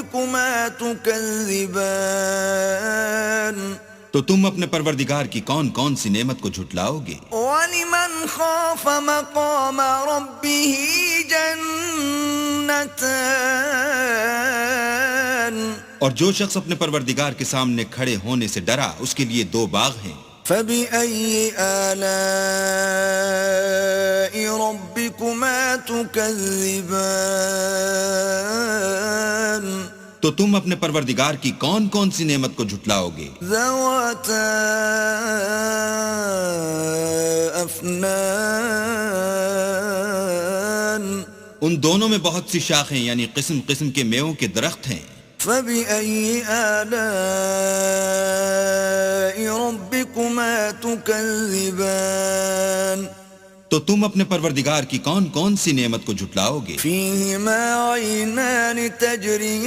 ربكما تكذبان تو تم اپنے پروردگار کی کون کون سی نعمت کو جھٹلاؤ گے؟ ولمن خاف مقام ربه جنتان اور جو شخص اپنے پروردگار کے سامنے کھڑے ہونے سے ڈرا اس کے لیے 2 باغ ہیں۔ فبأي آلاء ربكما تكذبان تو تم اپنے پروردگار کی کون کون سی نعمت کو جھٹلاؤ گے؟ ذواتا افنان ان دونوں میں بہت سی شاخیں یعنی قسم قسم کے میووں کے درخت ہیں۔ فبأي آلاء ربكما تكذبان تو تم اپنے پروردگار کی کون کون سی نعمت کو جھٹلاؤ گے؟ فيهما عينان تجريان